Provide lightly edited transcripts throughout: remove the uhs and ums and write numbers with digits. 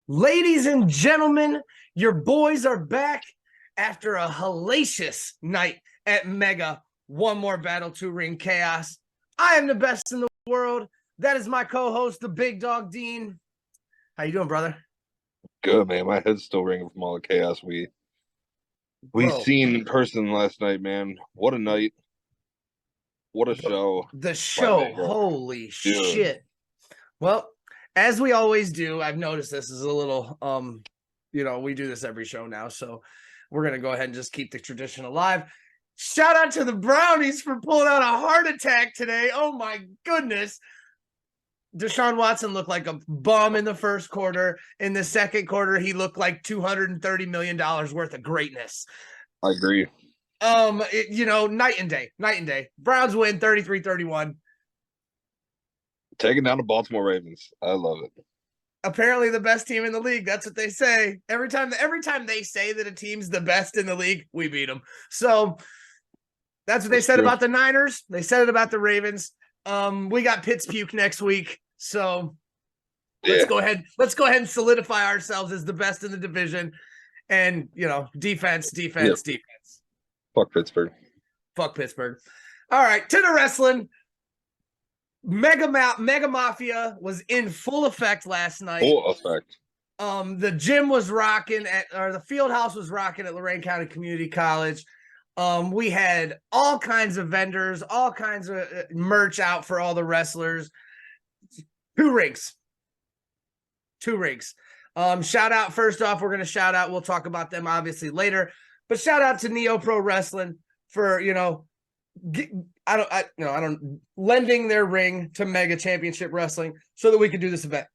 Ladies and gentlemen, your boys are back after a hellacious night at Mega. One more battle to Ring Kaoz. I am the best in the world. That is my co-host, the Big Dog Dean. How you doing, brother? Good, man. My head's still ringing from all the chaos we seen in person last night, man. What a night. What a show. The show. Holy shit. Well, as we always do, I've noticed this is a little, we do this every show now, so we're going to go ahead and just keep the tradition alive. Shout out to the Brownies for pulling out a heart attack today. Oh, my goodness. Deshaun Watson looked like a bum in the first quarter. In the second quarter, he looked like $230 million worth of greatness. I agree. Night and day. Browns win 33-31. Taking down the Baltimore Ravens. I love it. Apparently the best team in the league. That's what they say. Every time they say that a team's the best in the league, we beat them. So that's what they said about the Niners. They said it about the Ravens. We got Pitts puke next week. So let's go ahead and solidify ourselves as the best in the division. And, defense. Fuck Pittsburgh. All right, to the wrestling. Mega Mafia was in full effect last night. Full effect. The gym was rocking the field house was rocking at Lorain County Community College. We had all kinds of vendors, all kinds of merch out for all the wrestlers. Two rings. Shout out, first off, we're going to shout out, we'll talk about them obviously later, but shout out to Neo Pro Wrestling for, lending their ring to Mega Championship Wrestling so that we could do this event.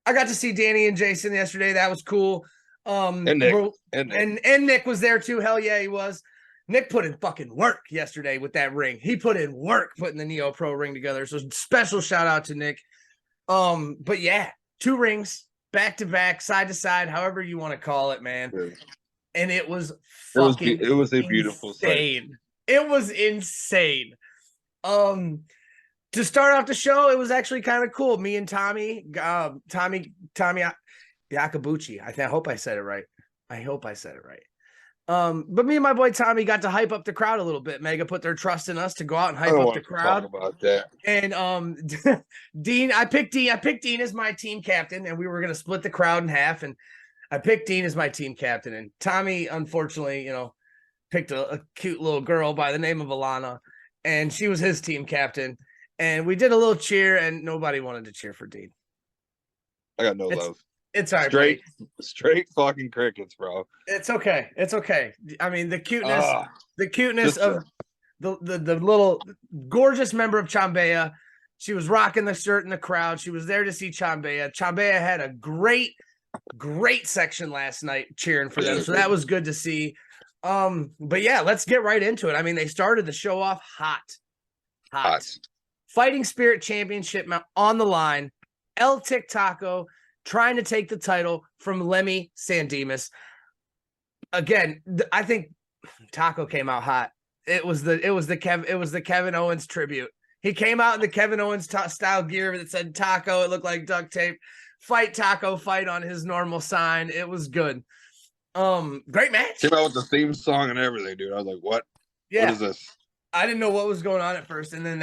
I got to see Danny and Jason yesterday. That was cool. And Nick was there too. Hell yeah, he was. Nick put in fucking work yesterday with that ring. He put in work putting the Neo Pro ring together. So special shout out to Nick. But yeah, two rings, back to back, side to side, however you want to call it, man. Yeah. And it was fucking it was a beautiful sight. It was insane. To start off the show, it was actually kind of cool. Me and Tommy Yakabuchi. I hope I said it right. But me and my boy Tommy got to hype up the crowd a little bit. Mega put their trust in us to go out and hype up the crowd. Talk about that. And Dean, I picked Dean as my team captain, and we were gonna split the crowd in half. And I picked Dean as my team captain. And Tommy, unfortunately, picked a cute little girl by the name of Alana, and she was his team captain. And we did a little cheer, and nobody wanted to cheer for Dean. I got no love. It's all right. Straight fucking crickets, bro. It's okay. I mean, the cuteness of the little gorgeous member of Chambea. She was rocking the shirt in the crowd. She was there to see Chambea. Chambea had a great section last night cheering for them. So that was good to see. But yeah, let's get right into it. I mean, they started the show off hot. Fighting Spirit Championship on the line. El Tic Taco trying to take the title from Lemmy Sandemus. Again, I think Taco came out hot. It was the Kevin Owens tribute. He came out in the Kevin Owens style gear that said Taco. It looked like duct tape. Fight Taco, fight on his normal sign. It was good. Great match. Came out with the theme song and everything, dude. I was like, what? Yeah. What is this? I didn't know what was going on at first, and then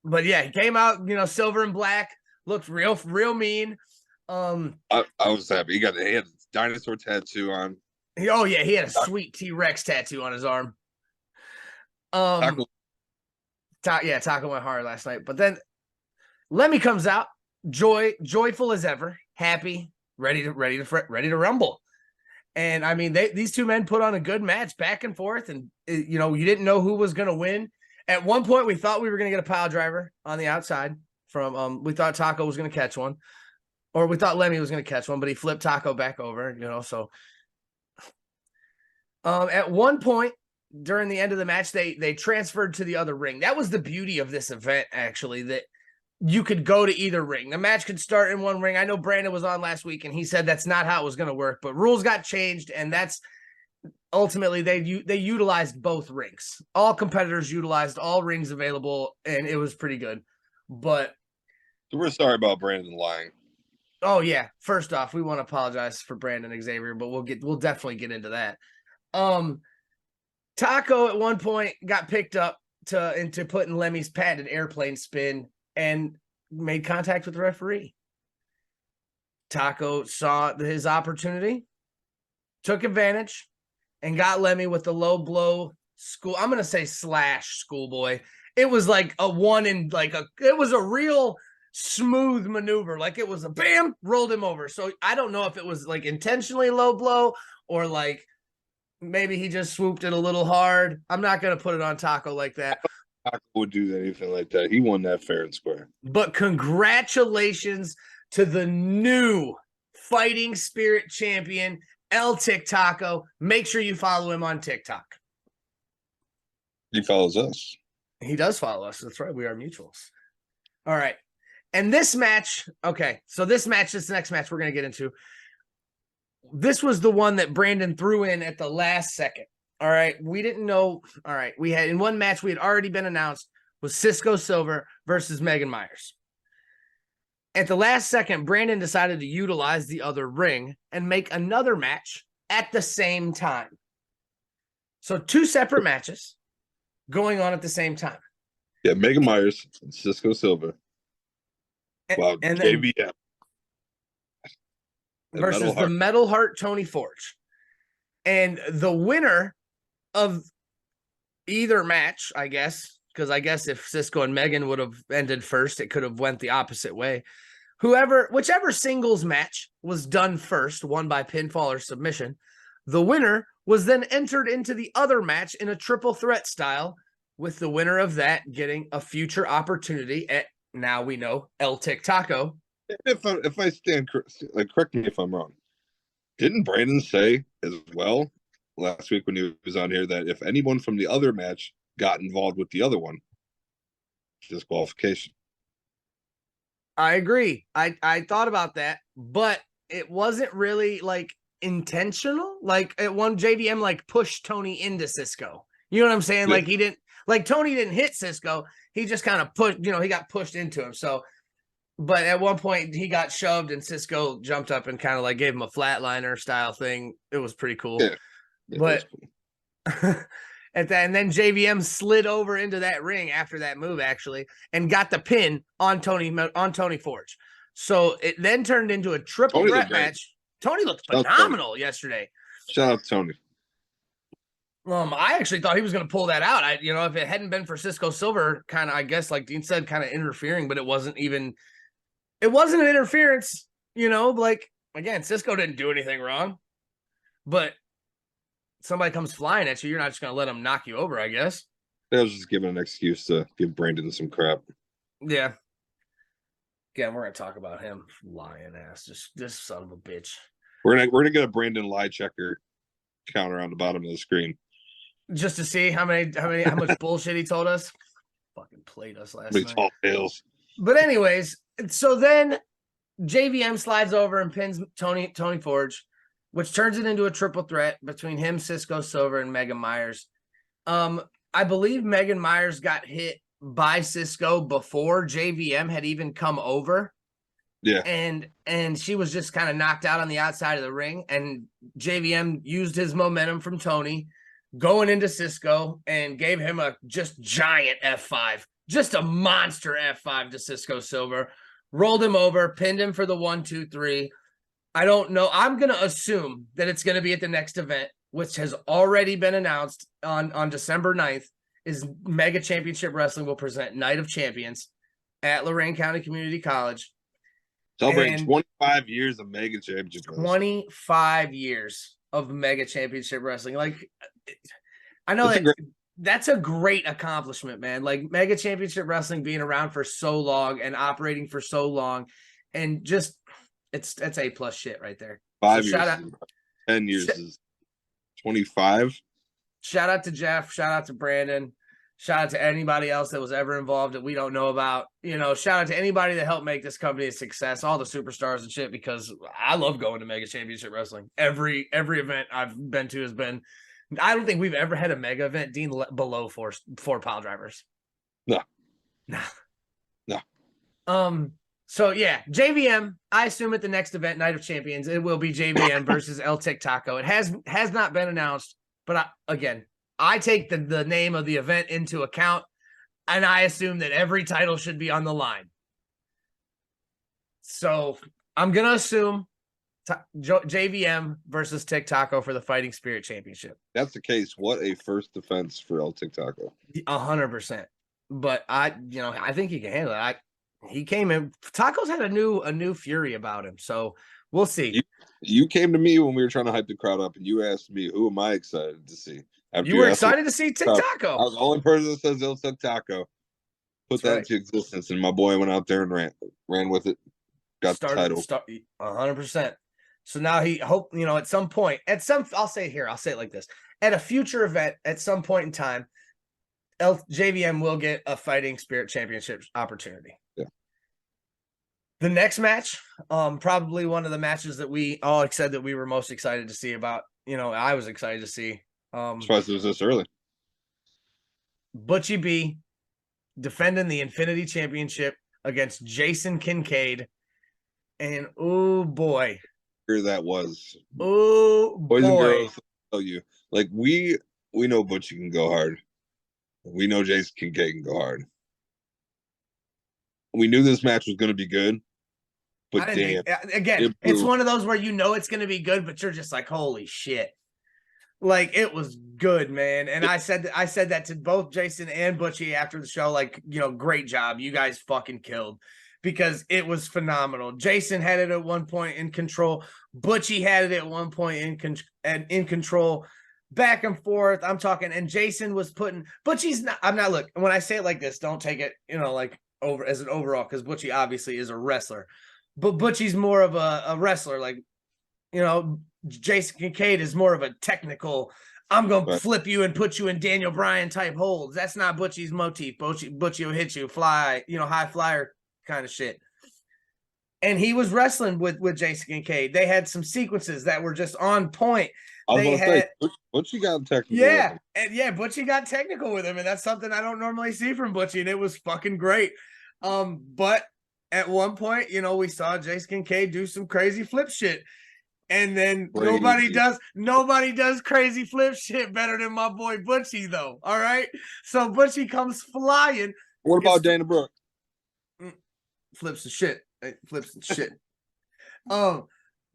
But yeah, he came out, silver and black, looked real mean. I was happy. He had a dinosaur tattoo on. Oh yeah, he had a sweet T-Rex tattoo on his arm. Taco went hard last night. But then Lemmy comes out, joyful as ever, happy, ready to rumble. And I mean, these two men put on a good match back and forth, and you didn't know who was going to win. At one point, we thought we were going to get a pile driver on the outside from. We thought Taco was going to catch one, or we thought Lemmy was going to catch one, but he flipped Taco back over. So, at one point during the end of the match, they transferred to the other ring. That was the beauty of this event, actually, that you could go to either ring. The match could start in one ring. I know Brandon was on last week, and he said that's not how it was going to work, but rules got changed, and that's ultimately they utilized both rings. All competitors utilized all rings available, and it was pretty good. But we're sorry about Brandon lying. Oh yeah. First off, we want to apologize for Brandon Xavier, but we'll definitely get into that. Taco at one point got picked up into putting Lemmy's patented airplane spin and made contact with the referee. Taco saw his opportunity, took advantage, and got Lemmy with the low blow school. I'm gonna say slash schoolboy. It was like a one in like it was a real smooth maneuver. Like it was a bam, rolled him over. So I don't know if it was like intentionally low blow or like maybe he just swooped it a little hard. I'm not gonna put it on Taco like that. Taco would do anything like that. He won that fair and square. But congratulations to the new Fighting Spirit champion, El TikTaco. Make sure you follow him on TikTok. He follows us. He does follow us. That's right. We are mutuals. All right. And this match, okay. So this next match we're going to get into. This was the one that Brandon threw in at the last second. All right. We didn't know. All right. We had in one match we had already been announced was Cisco Silver versus Megan Myers. At the last second, Brandon decided to utilize the other ring and make another match at the same time. So 2 separate matches going on at the same time. Yeah, Megan Myers and Cisco Silver. Wow, and JVM. Versus the Metal Heart Tony Forge. And the winner of either match, I guess, because I guess if Cisco and Megan would have ended first, it could have went the opposite way. Whichever singles match was done first, won by pinfall or submission, the winner was then entered into the other match in a triple threat style, with the winner of that getting a future opportunity at, now we know, El TikTaco. If I stand, like, correct me if I'm wrong. Didn't Brandon say as well last week when he was on here that if anyone from the other match got involved with the other one, disqualification? I agree. I thought about that, but it wasn't really like intentional. Like at one JVM like pushed Tony into Cisco. You know what I'm saying? Yeah. Like he didn't, like Tony didn't hit Cisco. He just kind of pushed, he got pushed into him. So, but at one point he got shoved and Cisco jumped up and kind of like gave him a flatliner style thing. It was pretty cool. Yeah, but cool. At that, and then JVM slid over into that ring after that move actually and got the pin on Tony Forge. So it then turned into a triple threat match. Tony looked phenomenal yesterday. Shout out to Tony. I actually thought he was going to pull that out. If it hadn't been for Cisco Silver, kind of, I guess, like Dean said, kind of interfering, but it wasn't an interference, like, again, Cisco didn't do anything wrong, but somebody comes flying at you, you're not just going to let them knock you over, I guess. I was just giving an excuse to give Brandon some crap. Yeah. Again, we're going to talk about him, lying ass, just this son of a bitch. We're gonna get a Brandon lie checker counter on the bottom of the screen, just to see how much bullshit he told us. Fucking played us last night. Tall tales. But anyways, so then JVM slides over and pins Tony Forge, which turns it into a triple threat between him, Cisco Silver, and Megan Myers. I believe Megan Myers got hit by Cisco before JVM had even come over. Yeah. And she was just kind of knocked out on the outside of the ring, and JVM used his momentum from Tony going into Cisco and gave him a just giant F5, just a monster F5 to Cisco Silver, rolled him over, pinned him for the 1, 2, 3. I don't know. I'm going to assume that it's going to be at the next event, which has already been announced on December 9th, is Mega Championship Wrestling will present Night of Champions at Lorain County Community College. Celebrating 25 years of Mega Championship Wrestling. 25 years of Mega Championship Wrestling. Like, I know that's a great accomplishment, man. Like, Mega Championship Wrestling being around for so long and operating for so long, and just it's A+ shit right there. 5 years. Shout out, 10 years is 25. Shout out to Jeff. Shout out to Brandon. Shout out to anybody else that was ever involved that we don't know about. Shout out to anybody that helped make this company a success, all the superstars and shit, because I love going to Mega Championship Wrestling. Every event I've been to has been, I don't think we've ever had a mega event, Dean, below four pile drivers. No. No. No. So yeah, JVM. I assume at the next event, Night of Champions, it will be JVM versus El Tic Taco. It has not been announced, but I take the name of the event into account, and I assume that every title should be on the line. So I'm gonna assume JVM versus Tic Taco for the Fighting Spirit Championship. That's the case. What a first defense for El Tic Taco. 100%. But I think he can handle it. He came in. Taco's had a new fury about him, so we'll see. You came to me when we were trying to hype the crowd up, and you asked me, "Who am I excited to see?" You were excited to see Tic Taco. I was the only person that says El Tic Taco. Put that into existence, and my boy went out there and ran with it. Got the title. 100%. So now at some point, I'll say it like this: at a future event, at some point in time, JVM will get a Fighting Spirit Championship opportunity. Yeah. The next match, probably one of the matches that we all said that we were most excited to see about. I was excited to see. Surprised it was this early. Butchie B defending the Infinity Championship against Jason Kincaid. And oh boy. Here that was. Oh boy. Boys and girls, I'll tell you. Like we know Butchie can go hard. We know Jason Kincaid can go hard. We knew this match was going to be good. But damn. Again, it's one of those where it's going to be good, but you're just like, holy shit. Like, it was good, man. And I said that to both Jason and Butchie after the show, like, great job. You guys fucking killed, because it was phenomenal. Jason had it at one point in control. Butchie had it at one point in control. Back and forth. I'm talking, and Jason was putting Butchie's not. I'm not. Look, when I say it like this, don't take it, like over as an overall, because Butchie obviously is a wrestler, but Butchie's more of a wrestler. Like, Jason Kincaid is more of a technical. I'm gonna flip you and put you in Daniel Bryan type holds. That's not Butchie's motif. Butchie will hit you, fly, high flyer kind of shit. And he was wrestling with Jason Kincaid. They had some sequences that were just on point. Butchie got technical. Yeah, and Butchie got technical with him, and that's something I don't normally see from Butchie, and it was fucking great. But at one point, we saw Jason Kincaid do some crazy flip shit, and then nobody does crazy flip shit better than my boy Butchie, though. All right, so Butchie comes flying. What about Dana Brooke? Flips the shit.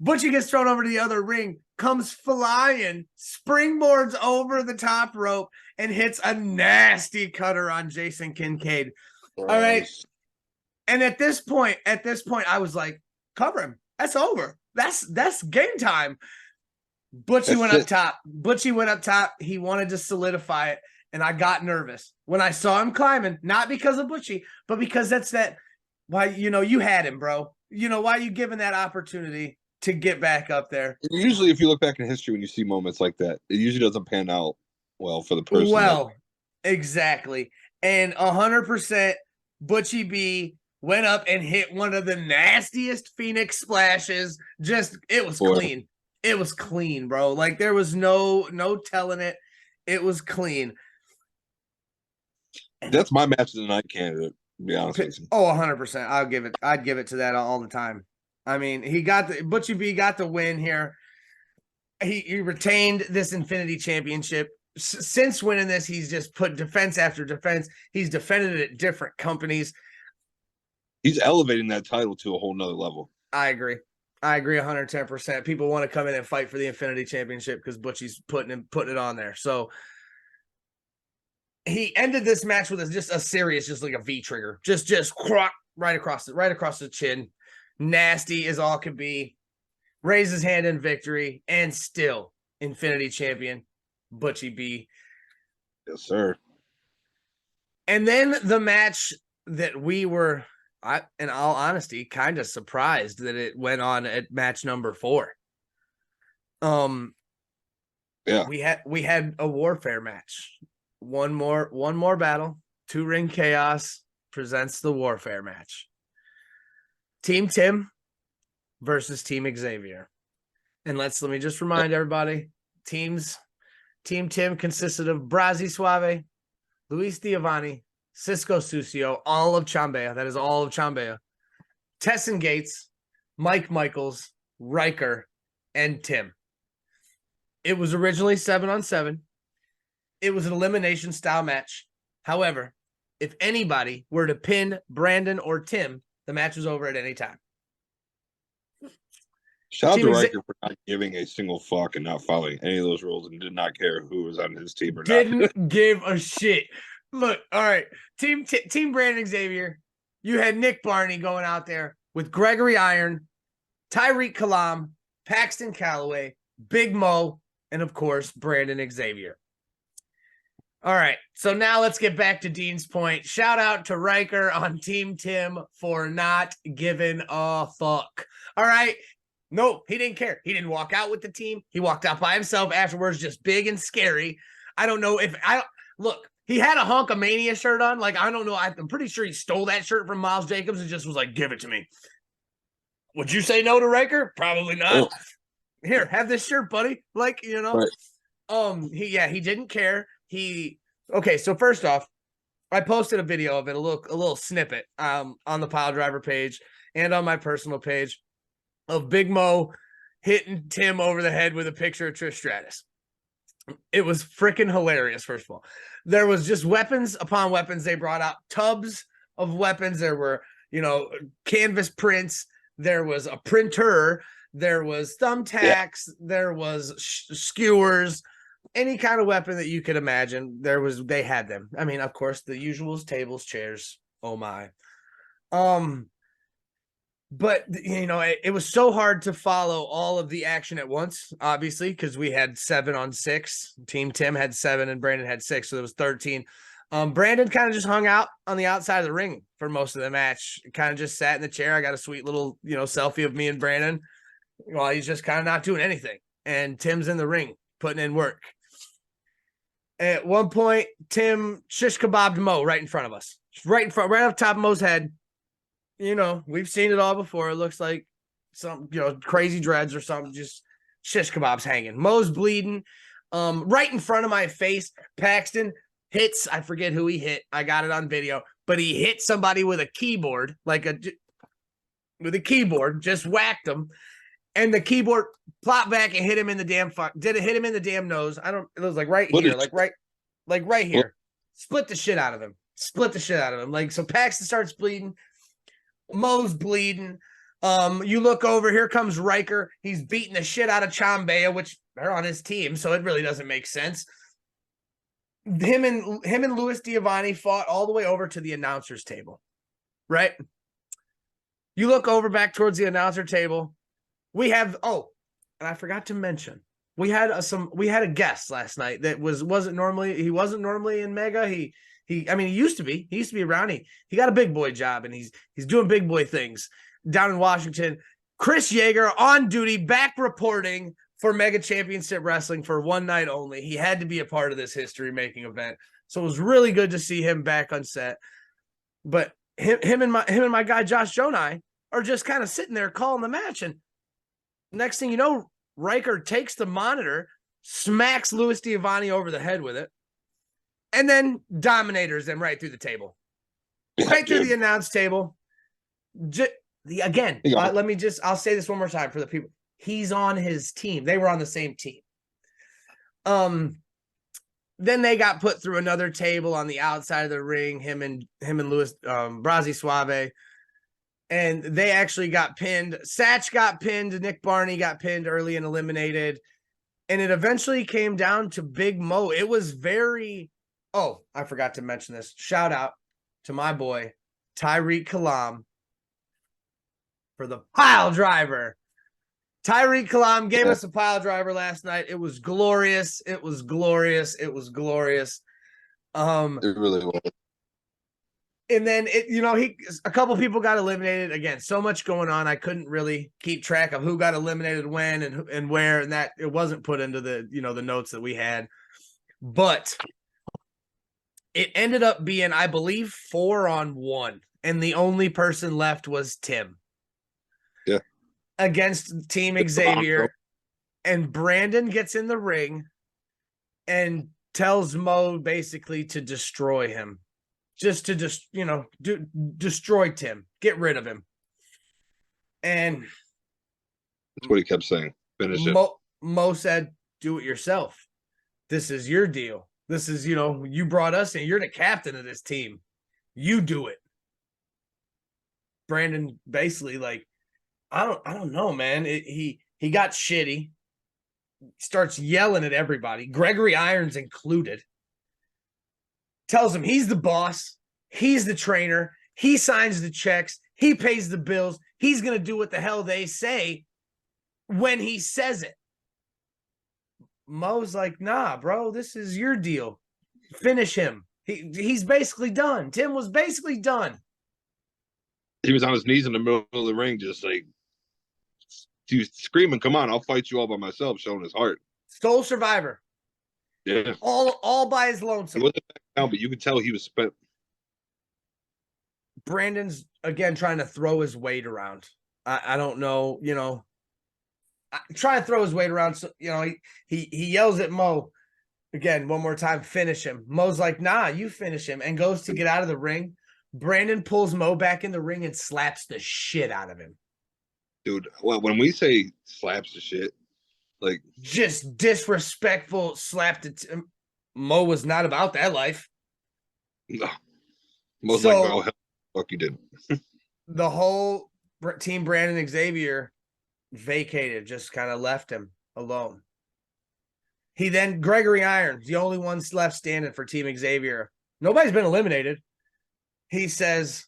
Butchie gets thrown over to the other ring, comes flying, springboards over the top rope, and hits a nasty cutter on Jason Kincaid. All right. And at this point, I was like, cover him. That's over. That's game time. Butchie went up top. He wanted to solidify it, and I got nervous when I saw him climbing, not because of Butchie, but because why, you had him, bro. Why are you giving that opportunity to get back up there? Usually, if you look back in history when you see moments like that, it usually doesn't pan out well for the person. Well, exactly. And 100% Butchie B went up and hit one of the nastiest Phoenix splashes. It was clean. It was clean, bro. Like, there was no telling it. It was clean. That's my match of the night candidate, to be honest with you. Oh, 100%. I'd give it to that all the time. I mean, Butchie B got the win here. He retained this Infinity Championship. Since winning this, he's just put defense after defense. He's defended it at different companies. He's elevating that title to a whole nother level. I agree 110%. People want to come in and fight for the Infinity Championship because Butchie's putting it on there. So he ended this match with just a serious, just like a V trigger, just crock right across the chin. Nasty as all could be. Raise his hand in victory, and still Infinity Champion Butchie B. Yes, sir. And then the match that we were, in all honesty, kind of surprised that it went on at match number 4. Yeah, we had a warfare match. One more battle. 2 Ring Kaoz presents the warfare match. Team Tim versus Team Xavier. And let me just remind everybody, Team Tim consisted of Brazi Suave, Luis Diavani, Cisco Sucio, all of Chambea. That is all of Chambea. Tesson Gates, Mike Michaels, Riker, and Tim. It was originally 7-on-7. It was an elimination style match. However, if anybody were to pin Brandon or Tim, the match was over at any time. Shout out to Riker for not giving a single fuck and not following any of those rules and did not care who was on his team or not. Didn't give a shit. Look, all right. Team Brandon Xavier, you had Nick Barney going out there with Gregory Iron, Tyreek Kalam, Paxton Calloway, Big Mo, and of course, Brandon Xavier. All right, so now let's get back to Dean's point. Shout out to Riker on Team Tim for not giving a fuck. All right. No, he didn't care. He didn't walk out with the team. He walked out by himself afterwards, just big and scary. I don't know if look, he had a Honkamania shirt on. Like, I don't know. I'm pretty sure he stole that shirt from Miles Jacobs and just was like, give it to me. Would you say no to Riker? Probably not. Oh. Here, have this shirt, buddy. Like, you know, right. He didn't care. Okay, so first off, I posted a video of it, a little snippet on the Piledriver page and on my personal page of Big Mo hitting Tim over the head with a picture of Trish Stratus. It was freaking hilarious, first of all. There was just weapons upon weapons. They brought out tubs of weapons. There were, canvas prints. There was a printer. There was thumbtacks. Yeah. There was skewers. Any kind of weapon that you could imagine, they had them. I mean, of course, the usuals, tables, chairs. Oh my. But, it was so hard to follow all of the action at once, obviously, because we had 7-on-6. Team Tim had 7 and Brandon had 6, so it was 13. Brandon kind of just hung out on the outside of the ring for most of the match. Kind of just sat in the chair. I got a sweet little, selfie of me and Brandon while he's just kind of not doing anything. And Tim's in the ring putting in work. At one point, Tim shish kebabbed Mo right in front of us. Right off top of Mo's head. We've seen it all before. It looks like some, crazy dreads or something, just shish kebabs hanging. Mo's bleeding. Right in front of my face, Paxton hits, I forget who he hit. I got it on video, but he hit somebody with a keyboard, just whacked him. And the keyboard plopped back and hit him in the damn hit him in the damn nose. It was like right here, right here. Split the shit out of him. Like, so Paxton starts bleeding. Mo's bleeding. You look over, here comes Riker. He's beating the shit out of Chambea, which they're on his team, so it really doesn't make sense. Him and Louis Giovanni fought all the way over to the announcer's table. Right? You look over back towards the announcer table. We have and I forgot to mention, we had a guest last night that wasn't normally in Mega. He used to be around. He got a big boy job and he's doing big boy things down in Washington. Chris Yeager on duty, back reporting for Mega Championship Wrestling for one night only. He had to be a part of this history making event. So it was really good to see him back on set. But him and my guy Josh Jonai are just kind of sitting there calling the match, and next thing you know, Riker takes the monitor, smacks Louis Giovanni over the head with it, and then dominators them right through the table. Right through the announce table. I'll say this one more time for the people. He's on his team. They were on the same team. Then they got put through another table on the outside of the ring, him and Louis Brazi Suave. And they actually got pinned. Satch got pinned. Nick Barney got pinned early and eliminated. And it eventually came down to Big Mo. It was very... Oh, I forgot to mention this. Shout out to my boy, Tyreek Kalam, for the Piledriver. Tyreek Kalam gave us a Piledriver last night. It was glorious. It was glorious. It really was. And then a couple people got eliminated. Again, so much going on. I couldn't really keep track of who got eliminated when and where, and that it wasn't put into the the notes that we had. But it ended up being, I believe, 4-on-1, and the only person left was Tim. Yeah. Against Team Xavier, and Brandon gets in the ring and tells Mo basically to destroy him. Just to destroy Tim, get rid of him. And that's what he kept saying. Finish it. Mo said, do it yourself. This is your deal. This is, you brought us in. You're the captain of this team. You do it. Brandon basically I don't know, man. He got shitty. Starts yelling at everybody. Gregory Irons included. Tells him he's the boss. He's the trainer. He signs the checks. He pays the bills. He's going to do what the hell they say when he says it. Mo's like, nah, bro, this is your deal. Finish him. He's basically done. Tim was basically done. He was on his knees in the middle of the ring, just like, he was screaming, come on, I'll fight you all by myself, showing his heart. Sole survivor. Yeah. All by his lonesome. He wasn't back down, but you could tell he was spent. Brandon's, again, trying to throw his weight around. I don't know, try to throw his weight around. So, he yells at Mo again, one more time, finish him. Mo's like, nah, you finish him, and goes to get out of the ring. Brandon pulls Mo back in the ring and slaps the shit out of him. Dude, well, when we say slaps the shit, like, just disrespectful slap to Mo was not about that life. No. Mo's like, well, hell, fuck you did. The whole team, Brandon Xavier, vacated, just kind of left him alone. He then, Gregory Irons, the only one left standing for Team Xavier. Nobody's been eliminated. He says,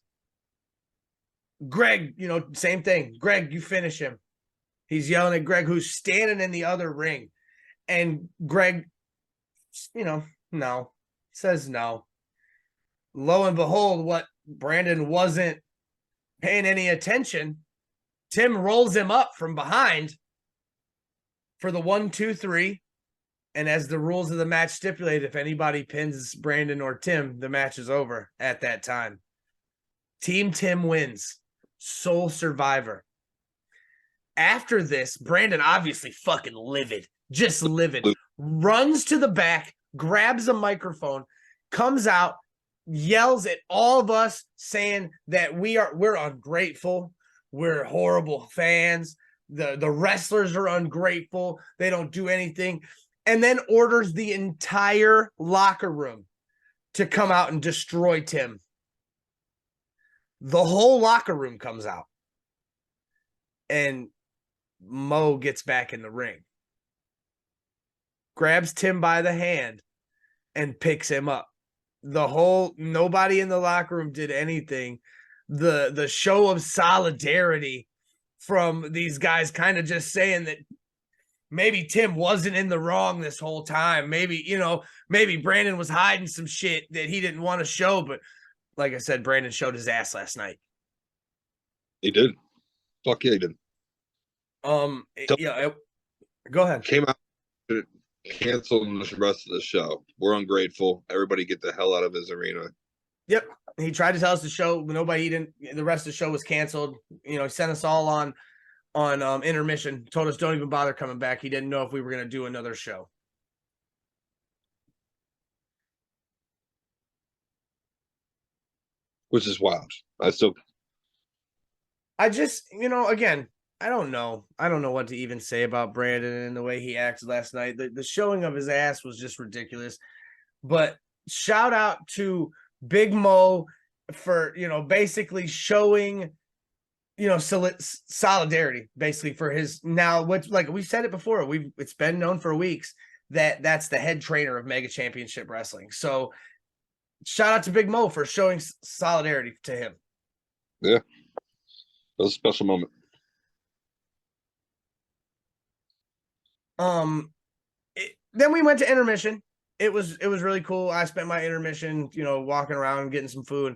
Greg, same thing. Greg, you finish him. He's yelling at Greg, who's standing in the other ring. And Greg, no. Says no. Lo and behold, what Brandon wasn't paying any attention, Tim rolls him up from behind for the 1, 2, 3. And as the rules of the match stipulate, if anybody pins Brandon or Tim, the match is over at that time. Team Tim wins. Sole survivor. After this, Brandon, obviously fucking livid, just livid, runs to the back, grabs a microphone, comes out, yells at all of us, saying that we're ungrateful, we're horrible fans, the wrestlers are ungrateful, they don't do anything, and then orders the entire locker room to come out and destroy Tim. The whole locker room comes out. And Mo gets back in the ring. Grabs Tim by the hand and picks him up. Nobody in the locker room did anything. The show of solidarity from these guys kind of just saying that maybe Tim wasn't in the wrong this whole time. Maybe Brandon was hiding some shit that he didn't want to show, but like I said, Brandon showed his ass last night. He did. Fuck yeah, he did. Go ahead. Came out, canceled the rest of the show. We're ungrateful. Everybody get the hell out of his arena. Yep. He tried to tell us the show, but the rest of the show was canceled. He sent us all on intermission, told us don't even bother coming back. He didn't know if we were going to do another show. Which is wild. Again, I don't know. I don't know what to even say about Brandon and the way he acted last night. The showing of his ass was just ridiculous. But shout out to Big Mo for, basically showing, solidarity, basically for his now, which, like we've said it before, it's been known for weeks that that's the head trainer of Mega Championship Wrestling. So shout out to Big Mo for showing solidarity to him. Yeah. That was a special moment. Then we went to intermission. It was really cool. I spent my intermission, walking around, getting some food,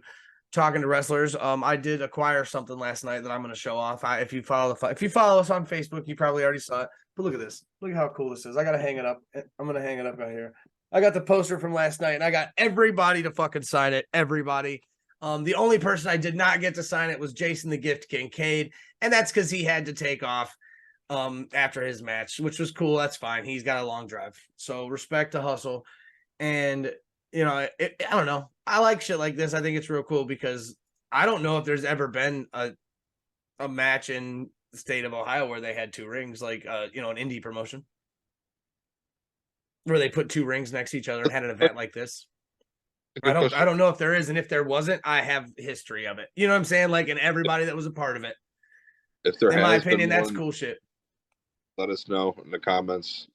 talking to wrestlers. I did acquire something last night that I'm going to show off. If you follow us on Facebook, you probably already saw it. But look at this. Look at how cool this is. I got to hang it up. I'm going to hang it up right here. I got the poster from last night, and I got everybody to fucking sign it. Everybody. The only person I did not get to sign it was Jason the Gift Kincaid, and that's because he had to take off after his match, which was cool. That's fine. He's got a long drive. So respect to Hustle. And, I don't know. I like shit like this. I think it's real cool because I don't know if there's ever been a a match in the state of Ohio where they had 2 rings, like an indie promotion where they put 2 rings next to each other and had an event like this. I don't know if there is, and if there wasn't, I have history of it. You know what I'm saying? Like, and everybody that was a part of it. If there in my opinion, that's cool shit. Let us know in the comments.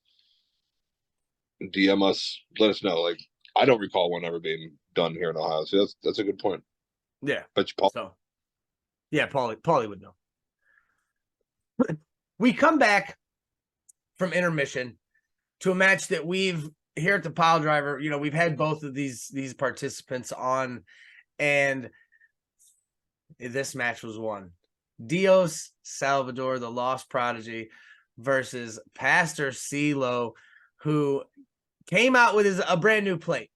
DM us. Let us know. Like, I don't recall one ever being done here in Ohio. So that's a good point. Yeah. But Paul. So, yeah, Paulie would know. We come back from intermission to a match that we've here at the Piledriver, we've had both of these participants on, and this match was won. Dios Salvador, the Lost Prodigy, versus Pastor CeeLo, who came out with a brand new plate.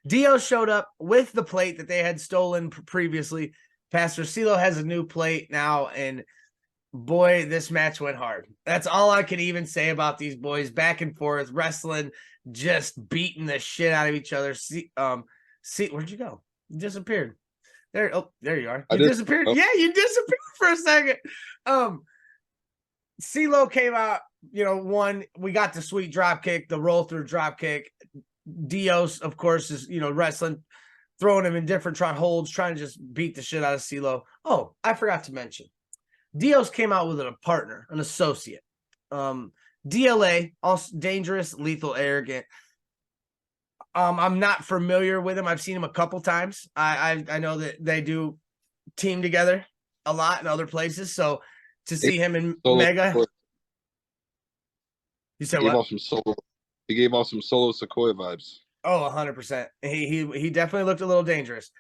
Dios showed up with the plate that they had stolen previously. Pastor CeeLo has a new plate now, and boy, this match went hard. That's all I can even say about these boys. Back and forth, wrestling, just beating the shit out of each other. Where'd you go? You disappeared. There you are. You disappeared. Yeah, you disappeared for a second. CeeLo came out, won. We got the sweet drop kick, the roll through drop kick. Dios, of course, is wrestling, throwing him in different holds, trying to just beat the shit out of CeeLo. Oh, I forgot to mention, Dios came out with a partner, an associate. DLA, also dangerous, lethal, arrogant. I'm not familiar with him. I've seen him a couple times. I know that they do team together a lot in other places. So to see him in Mega, you said what? He gave off some Solo Sequoia vibes. Oh, 100%. He definitely looked a little dangerous.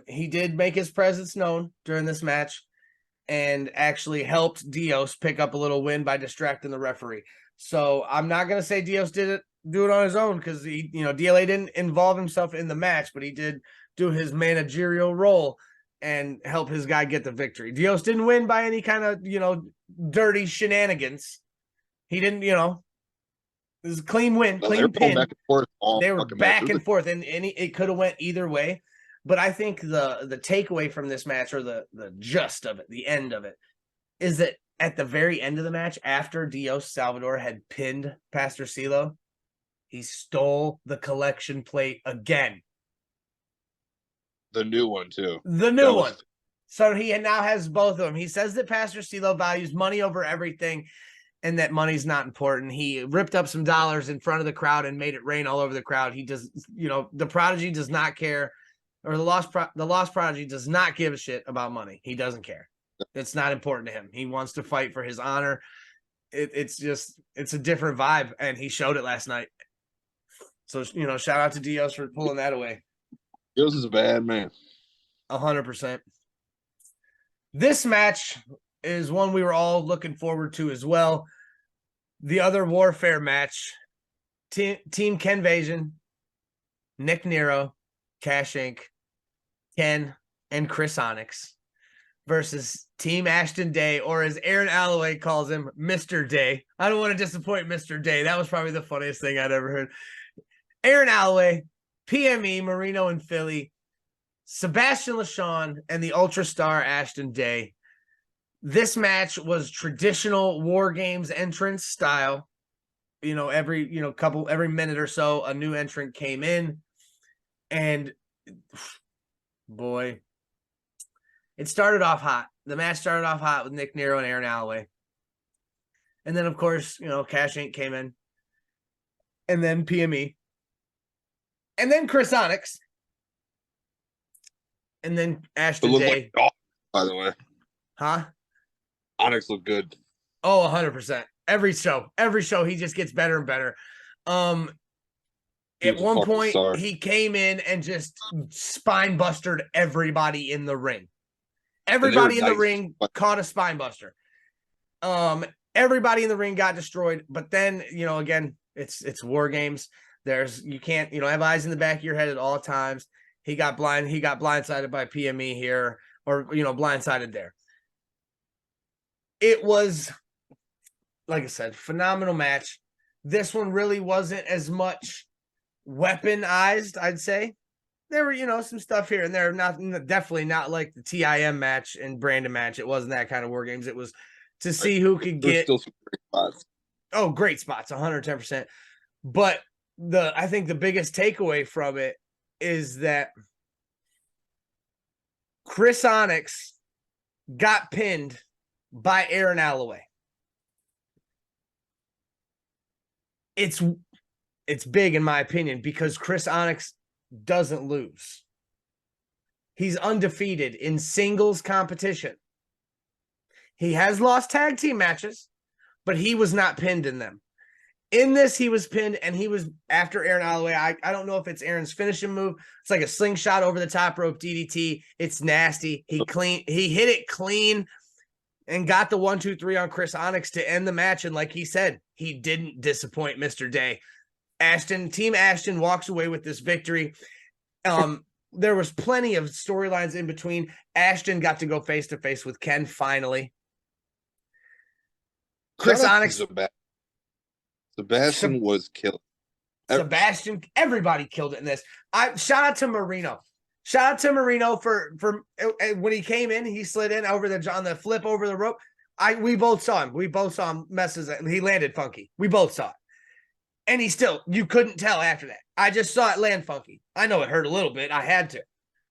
He did make his presence known during this match, and actually helped Dios pick up a little win by distracting the referee. So I'm not gonna say Dios do it on his own, because DLA didn't involve himself in the match, but he did do his managerial role and help his guy get the victory. Dios didn't win by any kind of dirty shenanigans. He didn't, it was a clean win, clean pin. They were back and forth, and it could have went either way. But I think the takeaway from this match, or the gist of it, the end of it, is that at the very end of the match, after Dios Salvador had pinned Pastor CeeLo, he stole the collection plate again. The new one, too. The new one. So he now has both of them. He says that Pastor CeeLo values money over everything, and that money's not important. He ripped up some dollars in front of the crowd and made it rain all over the crowd. He does, the Prodigy does not care. Or the Lost Prodigy does not give a shit about money. He doesn't care. It's not important to him. He wants to fight for his honor. It's a different vibe, and he showed it last night. So, shout out to Dios for pulling that away. Dios is a bad man. 100%. This match is one we were all looking forward to as well. The other Warfare match, Team Kenvasion, Nick Nero, Cash Inc., Ken, and Chris Onyx versus Team Ashton Day, or as Aaron Alloway calls him, Mr. Day. I don't want to disappoint Mr. Day. That was probably the funniest thing I'd ever heard. Aaron Alloway, PME, Marino and Philly, Sebastian LaShawn, and the Ultra Star Ashton Day. This match was traditional War Games entrance style. Every minute or so, a new entrant came in. And boy, it started off hot. The match started off hot with Nick Nero and Aaron Alloway. And then, of course, Cash Inc. came in. And then PME. And then Chris Onyx. And then Ashton Day. By the way. Huh? Onyx looked good. Oh, 100%. Every show, he just gets better and better. At one point, he came in and just spine bustered everybody in the ring. Everybody in the ring caught a spine buster. Everybody in the ring got destroyed. But then, again, it's War Games. You can't, have eyes in the back of your head at all times. He got blindsided by PME here, or, blindsided there. It was, like I said, phenomenal match. This one really wasn't as much weaponized, I'd say. there were, some stuff here and there. Definitely not like the TIM match and Brandon match. It wasn't that kind of War Games. It was to see who could get. Still some great spots. Oh, great spots, 110%. But I think the biggest takeaway from it is that Chris Onyx got pinned by Aaron Alloway. It's big in my opinion because Chris Onyx doesn't lose. He's undefeated in singles competition. He has lost tag team matches, but he was not pinned in them. In this, he was pinned, and he was after Aaron Alloway. I don't know if it's Aaron's finishing move. It's like a slingshot over the top rope DDT. It's nasty. He hit it clean and got the 1-2-3 on Chris Onyx to end the match. And like he said, he didn't disappoint Mr. Day. Team Ashton walks away with this victory. There was plenty of storylines in between. Ashton got to go face to face with Ken finally. Chris Onyx. Sebastian was killed. Sebastian, everybody killed it in this. Shout out to Marino. Shout out to Marino for when he came in, he slid in on the flip over the rope. We both saw him. We both saw him messes it. He landed funky. We both saw it. And you couldn't tell after that. I just saw it land funky. I know it hurt a little bit. I had to.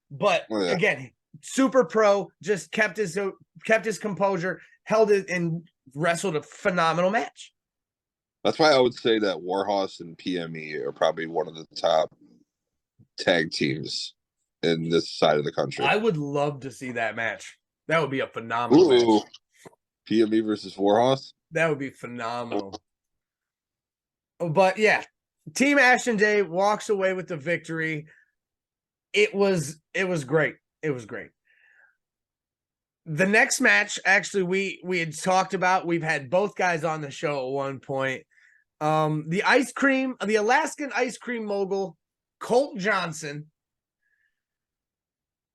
But again, super pro, just kept his composure, held it, and wrestled a phenomenal match. That's why I would say that Warhorse and PME are probably one of the top tag teams in this side of the country. I would love to see that match. That would be a phenomenal match. PME versus Warhorse? That would be phenomenal. But yeah, Team Ashton Day walks away with the victory. It was great. It was great. The next match, actually, we had talked about. We've had both guys on the show at one point. The Alaskan ice cream mogul, Colt Johnson,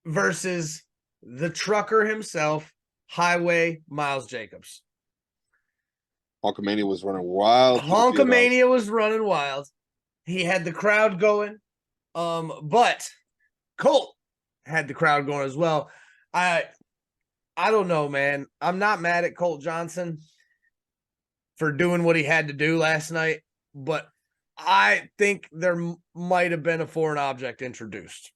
versus the trucker himself, Highway Miles Jacobs. Hulkamania was running wild. Hulkamania was running wild. He had the crowd going. But Colt had the crowd going as well. I don't know, man. I'm not mad at Colt Johnson for doing what he had to do last night, but I think there might have been a foreign object introduced.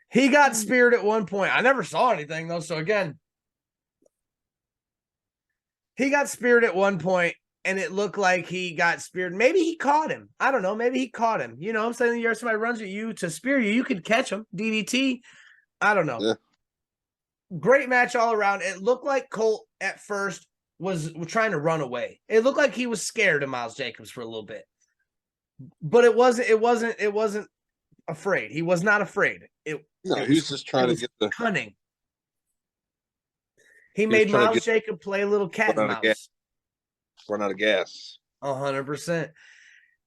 He got speared at one point. I never saw anything, though, so again, he got speared at one point, and it looked like he got speared. Maybe he caught him. I don't know. Maybe he caught him. You know what I'm saying? You're somebody runs at you to spear you. You could catch him. DDT. I don't know. Yeah. Great match all around. It looked like Colt at first was trying to run away. It looked like he was scared of Miles Jacobs for a little bit. But it wasn't afraid. He was not afraid. He was just trying to get the cunning. He made Miles Jacobs play a little cat and mouse. Run out of gas. 100%.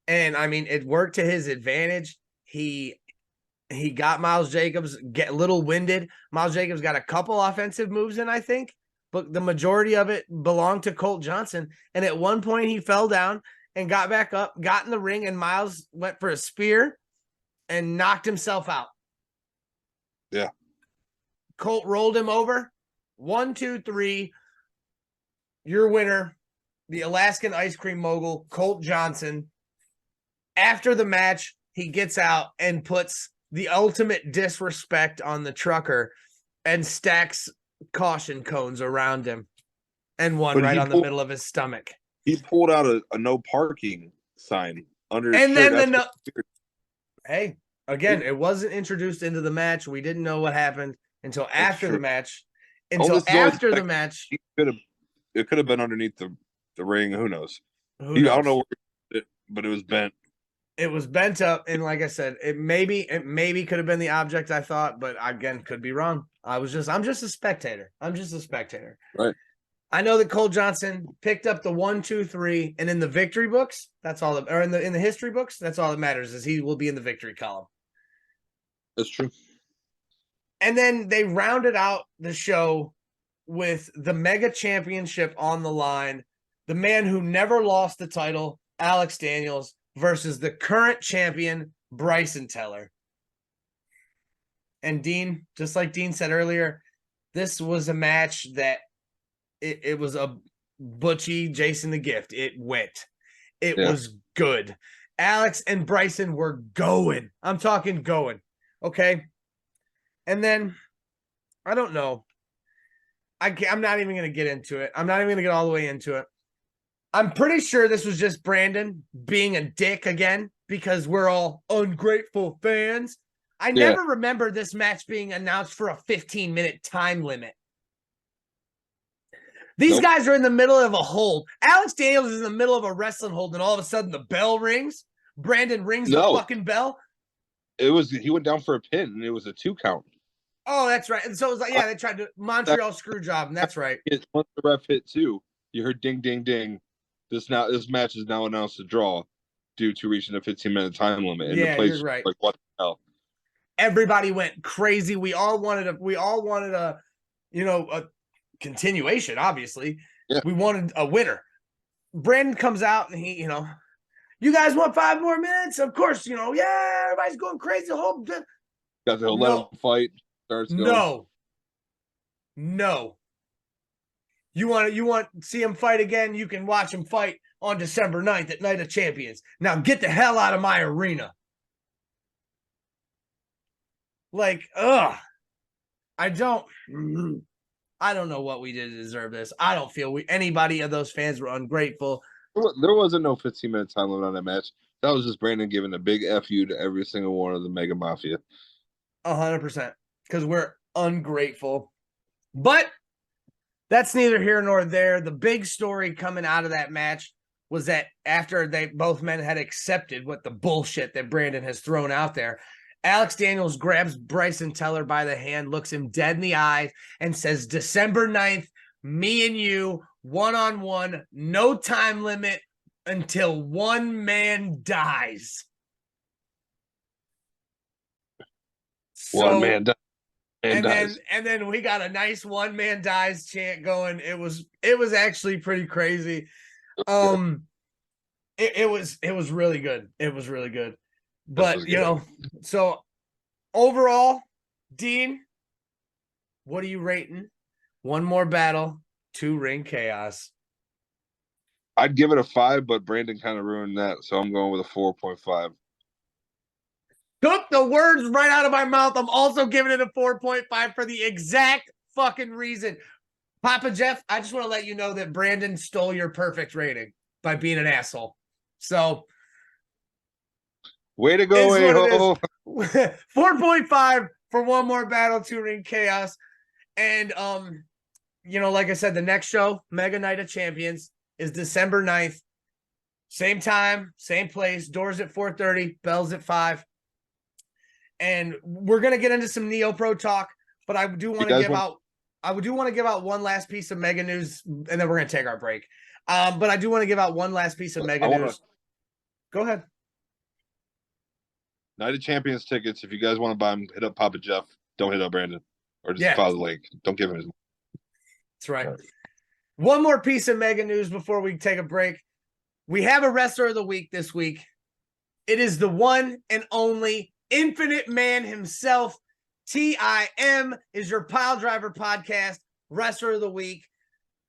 And I mean, it worked to his advantage. He got Miles Jacobs get a little winded. Miles Jacobs got a couple offensive moves in, I think, but the majority of it belonged to Colt Johnson. And at one point he fell down and got back up, got in the ring, and Miles went for a spear and knocked himself out. Yeah. Colt rolled him over. 1, 2, 3. Your winner, the Alaskan ice cream mogul, Colt Johnson. After the match, he gets out and puts the ultimate disrespect on the trucker and stacks caution cones around him and one right on the middle of his stomach. He pulled out a no parking sign under his and shirt. Then hey, again, it wasn't introduced into the match. We didn't know what happened until after the match. Until after the match. It could have been underneath the ring. Who knows? I don't know where but it was bent. It was bent up, and like I said, it maybe could have been the object I thought, but again, could be wrong. I'm just a spectator. Right. I know that Colt Johnson picked up the 1, 2, 3, and in the victory books, that's all that, or in the history books, that's all that matters, is he will be in the victory column. That's true. And then they rounded out the show with the Mega Championship on the line. The man who never lost the title, Alex Daniels, versus the current champion, Bryson Teller. And Dean, just like Dean said earlier, this was a match that it was a Butchie, Jason the Gift. It went. It was good. Alex and Bryson were going. I'm talking going. Okay. And then, I don't know. I'm not even going to get into it. I'm not even going to get all the way into it. I'm pretty sure this was just Brandon being a dick again because we're all ungrateful fans. I never remember this match being announced for a 15-minute time limit. These guys are in the middle of a hold. Alex Daniels is in the middle of a wrestling hold, and all of a sudden the bell rings. Brandon rings the fucking bell. He went down for a pin, and it was a 2 count. Oh, that's right. And so it was like, they tried to Montreal screw job, and that's right. Once the ref hit 2, you heard ding, ding, ding. This match is now announced a draw due to reaching a 15-minute time limit. And the place, you're right. Like, what the hell? Everybody went crazy. We all wanted a continuation, obviously. Yeah. We wanted a winner. Brandon comes out and he, you guys want 5 more minutes? Of course, everybody's going crazy. Got to let him fight. Starts going. No. You want to see him fight again? You can watch him fight on December 9th at Night of Champions. Now get the hell out of my arena. Like, I don't know what we did to deserve this. I don't feel anybody of those fans were ungrateful. There wasn't no 15-minute time limit on that match. That was just Brandon giving a big F you to every single one of the Mega Mafia. 100%. Because we're ungrateful. But that's neither here nor there. The big story coming out of that match was that after both men had accepted what the bullshit that Brandon has thrown out there, Alex Daniels grabs Bryson Tiller by the hand, looks him dead in the eye, and says, December 9th, me and you, one-on-one, no time limit until one man dies. One man dies. And then we got a nice one man dies chant going. It was actually pretty crazy. It was really good. It was really good. But so overall, Dean, what are you rating? One More Battle, 2 Ring Kaoz. I'd give it a 5, but Brandon kind of ruined that, so I'm going with a 4.5. Took the words right out of my mouth. I'm also giving it a 4.5 for the exact fucking reason. Papa Jeff, I just want to let you know that Brandon stole your perfect rating by being an asshole. So, way to go, a-hole. 4.5 for One More Battle, 2 Ring Kaoz. And, like I said, the next show, Mega Night of Champions, is December 9th. Same time, same place. Doors at 4:30, bells at 5. And we're gonna get into some Neo Pro talk, but I do want to give out one last piece of mega news, and then we're gonna take our break. But I do want to give out one last piece of mega news. Go ahead. Night of Champions tickets. If you guys want to buy them, hit up Papa Jeff. Don't hit up Brandon, or just follow the link. Don't give him his. That's right. One more piece of mega news before we take a break. We have a wrestler of the week this week. It is the one and only Infinite Man himself. TIM is your Piledriver Podcast wrestler of the week.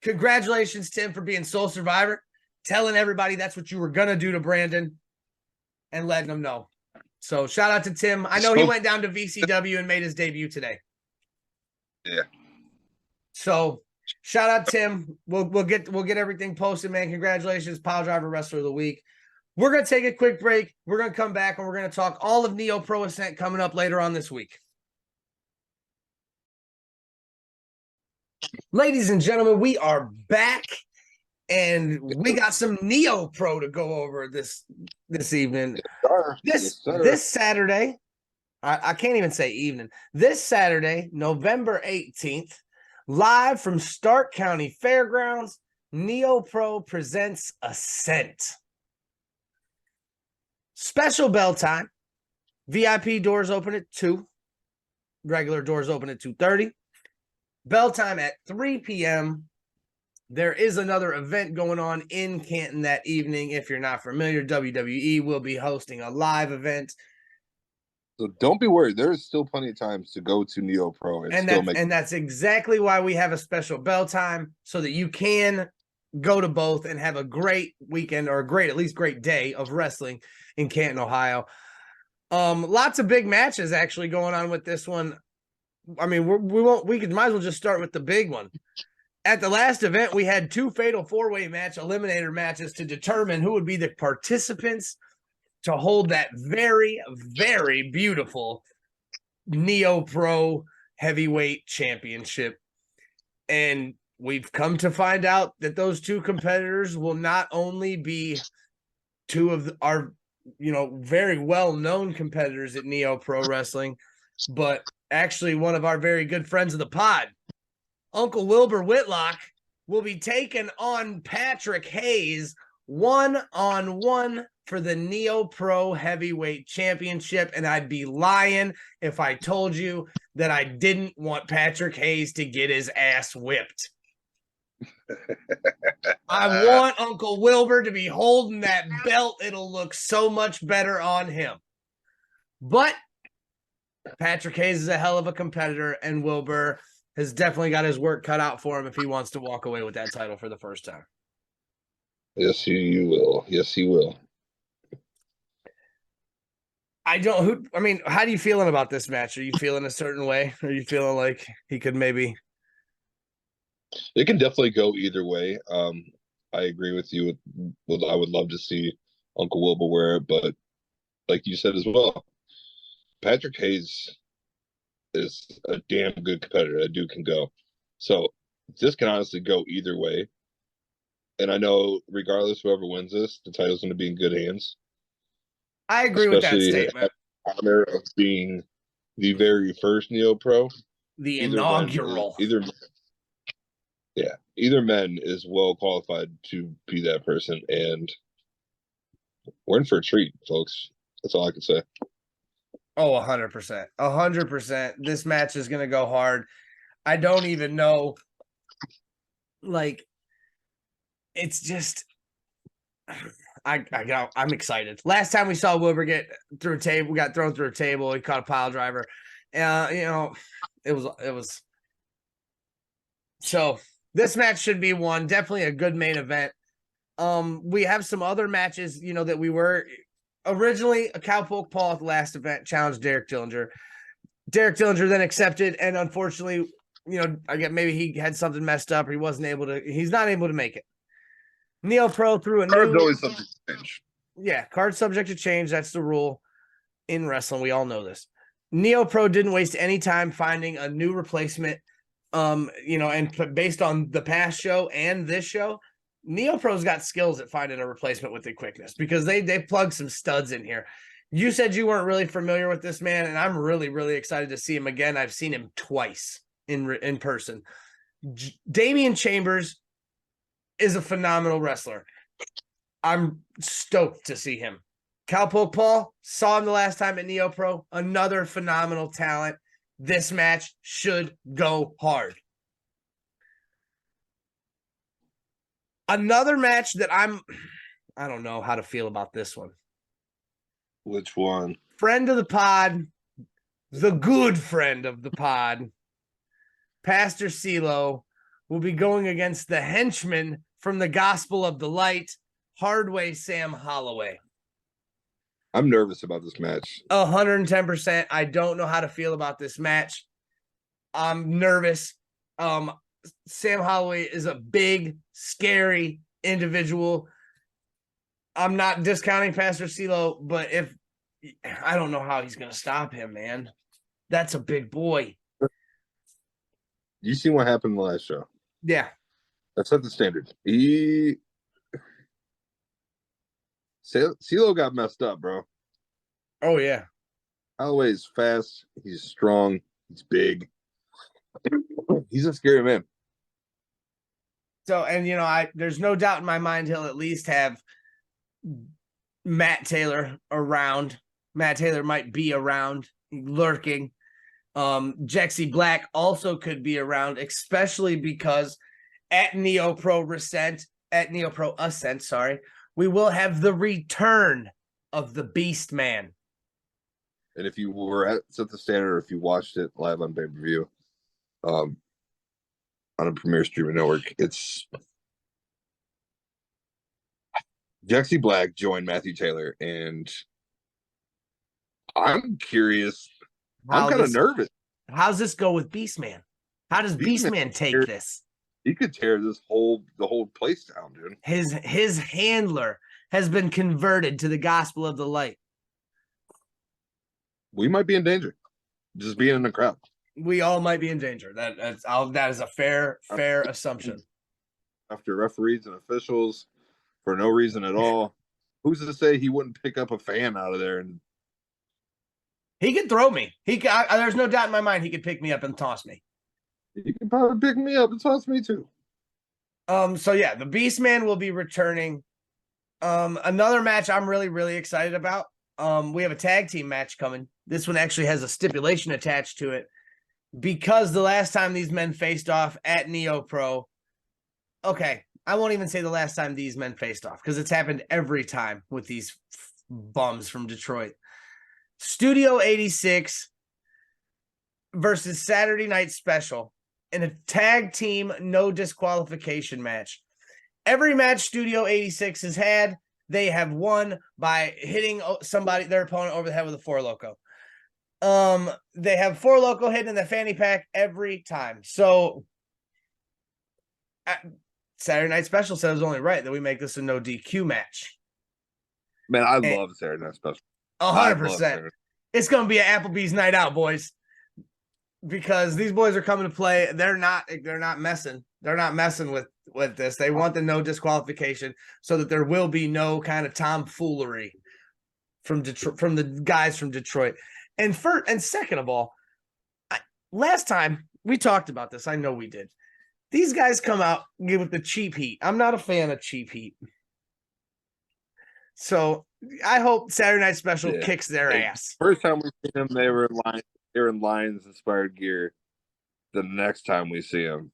Congratulations, Tim, for being Soul Survivor, telling everybody that's what you were going to do to Brandon and letting them know. So shout out to Tim. I know he went down to VCW and made his debut today. Yeah. So shout out Tim. We'll get everything posted, man. Congratulations, Piledriver Wrestler of the Week. We're going to take a quick break. We're going to come back and we're going to talk all of Neo Pro Ascent coming up later on this week. Ladies and gentlemen, we are back and we got some Neo Pro to go over this evening. This Saturday, I can't even say evening. This Saturday, November 18th, live from Stark County Fairgrounds, Neo Pro presents Ascent. Special bell time. VIP doors open at 2. Regular doors open at 2:30. Bell time at 3 p.m. There is another event going on in Canton that evening. If you're not familiar, WWE will be hosting a live event. So don't be worried. There is still plenty of times to go to Neo Pro and still make. And that's exactly why we have a special bell time so that you can go to both and have a great weekend or at least great day of wrestling in Canton, Ohio. Lots of big matches actually going on with this one. I mean, we might as well just start with the big one. At the last event, we had 2 fatal 4-way match eliminator matches to determine who would be the participants to hold that very, very beautiful Neo Pro Heavyweight Championship. And we've come to find out that those 2 competitors will not only be 2 of our, very well-known competitors at Neo Pro Wrestling, but actually one of our very good friends of the pod. Uncle Wilbur Whitlock will be taking on Patrick Hayes 1-on-1 for the Neo Pro Heavyweight Championship. And I'd be lying if I told you that I didn't want Patrick Hayes to get his ass whipped. I want Uncle Wilbur to be holding that belt. It'll look so much better on him. But Patrick Hayes is a hell of a competitor, and Wilbur has definitely got his work cut out for him if he wants to walk away with that title for the first time. Yes, he will. Yes, he will. How do you feeling about this match? Are you feeling a certain way? Are you feeling like he could maybe? It can definitely go either way. I agree with you. I would love to see Uncle Wilbur wear it, but like you said as well, Patrick Hayes is a damn good competitor. That dude can go. So this can honestly go either way. And I know regardless whoever wins this, the title's going to be in good hands. I agree with that statement. Honor of being the very first Neo Pro. The inaugural. Either men is well qualified to be that person. And we're in for a treat, folks. That's all I can say. Oh, 100%. 100%. This match is going to go hard. I don't even know. It's just, I'm excited. Last time we saw Wilbur get through a table, we got thrown through a table. He caught a pile driver. It was. So this match should be one. Definitely a good main event. We have some other matches, that we were originally a Cowpoke Paul at the last event challenged Derek Dillinger. Derek Dillinger then accepted, and unfortunately, I get maybe he had something messed up or he's not able to make it. Neo Pro threw a card's always subject to change. Yeah, card subject to change. That's the rule in wrestling. We all know this. Neo Pro didn't waste any time finding a new replacement. And based on the past show and this show, Neo Pro's got skills at finding a replacement with the quickness because they plugged some studs in here. You said you weren't really familiar with this man, and I'm really, really excited to see him again. I've seen him twice in person. Damian Chambers is a phenomenal wrestler. I'm stoked to see him. Cowpoke Paul, saw him the last time at Neo Pro. Another phenomenal talent. This match should go hard. Another match that I don't know how to feel about this one. Which one? Friend of the pod, the good friend of the pod, Pastor CeeLo, will be going against the henchman from the Gospel of the Light, Hardway Sam Holloway. I'm nervous about this match. 110%. I don't know how to feel about this match. I'm nervous. Sam Holloway is a big, scary individual. I'm not discounting Pastor CeeLo, but I don't know how he's going to stop him, man. That's a big boy. You seen what happened in the last show? Yeah. That's not the standard. CeeLo got messed up, bro. Oh, yeah. Holloway's fast. He's strong. He's big. He's a scary man. So, and, there's no doubt in my mind he'll at least have Matt Taylor around. Matt Taylor might be around, lurking. Jexy Black also could be around, especially because at Neo Pro Ascent, we will have the return of the Beast Man. And if you were at the Standard, or if you watched it live on pay-per-view, on a premier streaming network, it's Jaxie Black joined Matthew Taylor, and I'm curious. I'm kind of nervous. How's this go with Beastman? How does Beastman take this? He could tear the whole place down, dude. His handler has been converted to the gospel of the light. We might be in danger, just being in the crowd. We all might be in danger. That is a fair assumption. After referees and officials, for no reason at all, who's to say he wouldn't pick up a fan out of there? And he could throw me. There's no doubt in my mind he could pick me up and toss me. He can probably pick me up and toss me too. So yeah, the Beastman will be returning. Another match I'm really, really excited about. We have a tag team match coming. This one actually has a stipulation attached to it because the last time these men faced off at Neo Pro, okay, I won't even say the last time these men faced off because it's happened every time with these bums from Detroit. Studio 86 versus Saturday Night Special in a tag team no disqualification match. Every match Studio 86 has had, they have won by hitting their opponent over the head with a Four Loko. They have Four Loko hitting in the fanny pack every time. So Saturday Night Special said it was only right that we make this a no DQ match. Man, I love Saturday Night Special. 100%. It's going to be an Applebee's night out, boys. Because these boys are coming to play. They're not messing. They're not messing with this. They want the no disqualification so that there will be no kind of tomfoolery from Detroit, from the guys from Detroit. And second of all, last time we talked about this, I know we did. These guys come out with the cheap heat. I'm not a fan of cheap heat. So I hope Saturday Night Special kicks their ass. First time we see them, they were in Lions inspired gear. The next time we see them,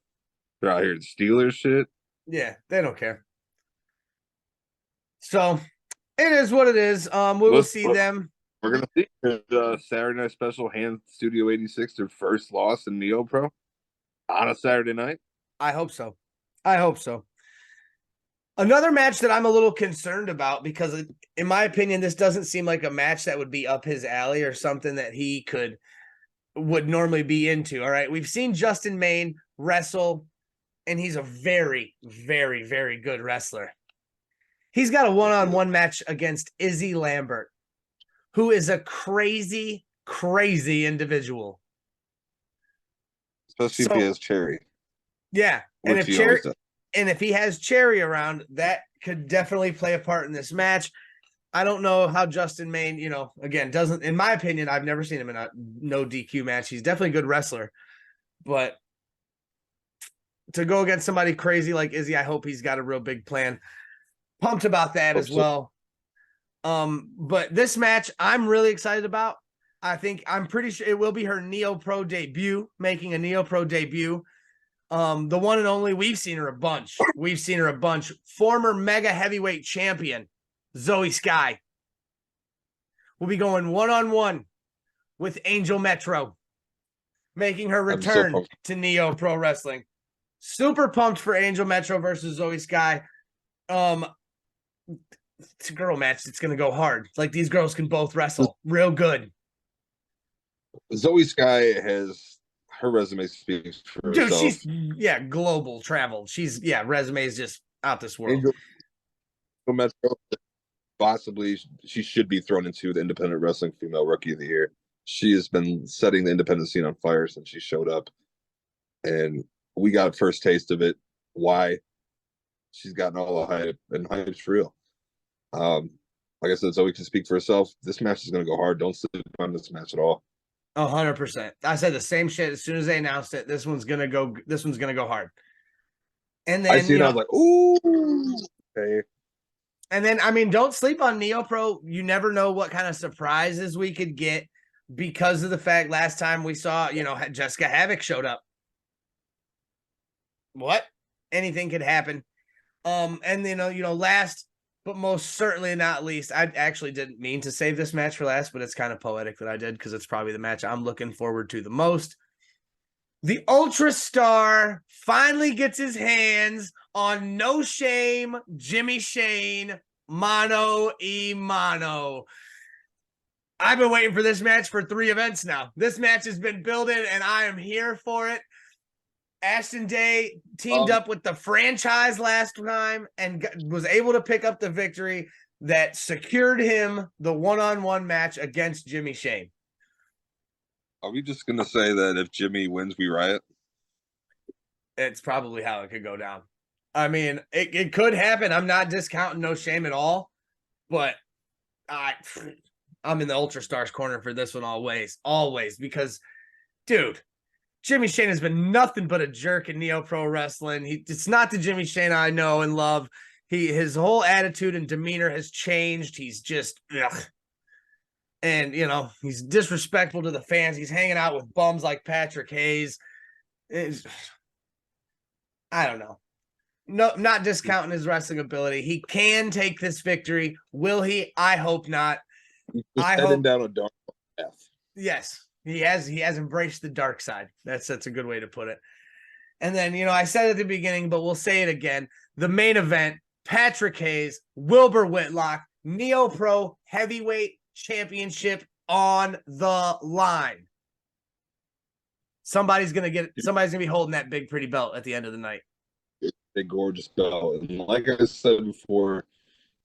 they're out here in Steelers shit. Yeah, they don't care. So it is what it is. We will see them. We're gonna see Saturday Night Special hand Studio 86 their first loss in Neo Pro on a Saturday night. I hope so. Another match that I'm a little concerned about because, in my opinion, this doesn't seem like a match that would be up his alley or something that he would normally be into. All right, we've seen Justin Maine wrestle, and he's a very, very, very good wrestler. He's got a one-on-one match against Izzy Lambert, who is a crazy, crazy individual. Especially if he has Cherry. Yeah, and if he has Cherry around, that could definitely play a part in this match. I don't know how Justin Maine, again, doesn't, in my opinion, I've never seen him in a no DQ match. He's definitely a good wrestler, but to go against somebody crazy like Izzy, I hope he's got a real big plan. Pumped about that as well. But this match I'm really excited about. I'm pretty sure it will be her Neo Pro debut, making a Neo Pro debut. The one and only, we've seen her a bunch. Former mega heavyweight champion, Zoe Sky, will be going one-on-one with Angel Metro, making her return to Neo Pro Wrestling. Super pumped for Angel Metro versus Zoe Sky. It's a girl match. It's going to go hard. Like, these girls can both wrestle real good. Zoe Sky her resume speaks for herself. She's global travel. Resume is just out this world. Angel Metro, possibly she should be thrown into the Independent Wrestling Female Rookie of the Year. She has been setting the independent scene on fire since she showed up, and we got a first taste of it. Why? She's gotten all the hype, and hype's real. Like I said, Zoe can speak for herself. This match is going to go hard. Don't sleep on this match at all. 100%. I said the same shit as soon as they announced it. This one's gonna go hard. And then I was like, ooh, okay. And then, don't sleep on Neo Pro. You never know what kind of surprises we could get because of the fact last time we saw, Jessica Havoc showed up. What? Anything could happen. And then, but most certainly not least, I actually didn't mean to save this match for last, but it's kind of poetic that I did because it's probably the match I'm looking forward to the most. The Ultra Star finally gets his hands on No Shame Jimmy Shane mano a mano. I've been waiting for this match for 3 events now. This match has been building, and I am here for it. Ashton Day teamed up with the franchise last time and was able to pick up the victory that secured him the one-on-one match against Jimmy Shane. Are we just going to say that if Jimmy wins, we riot? It's probably how it could go down. I mean, it could happen. I'm not discounting No Shame at all, but I'm in the Ultra Stars corner for this one always, because, dude, Jimmy Shane has been nothing but a jerk in Neo Pro Wrestling. It's not the Jimmy Shane I know and love. His whole attitude and demeanor has changed. He's just, ugh. And, you know, he's disrespectful to the fans. He's hanging out with bums like Patrick Hayes. I don't know. No, not discounting his wrestling ability. He can take this victory. Will he? I hope not. He's heading down a dark path. Yes, he has embraced the dark side. That's a good way to put it. And then, you know, I said it at the beginning, but we'll say it again. The main event, Patrick Hayes, Wilbur Whitlock, Neo Pro Heavyweight Championship on the line. Somebody's gonna be holding that big pretty belt at the end of the night. It's a gorgeous belt. And like I said before,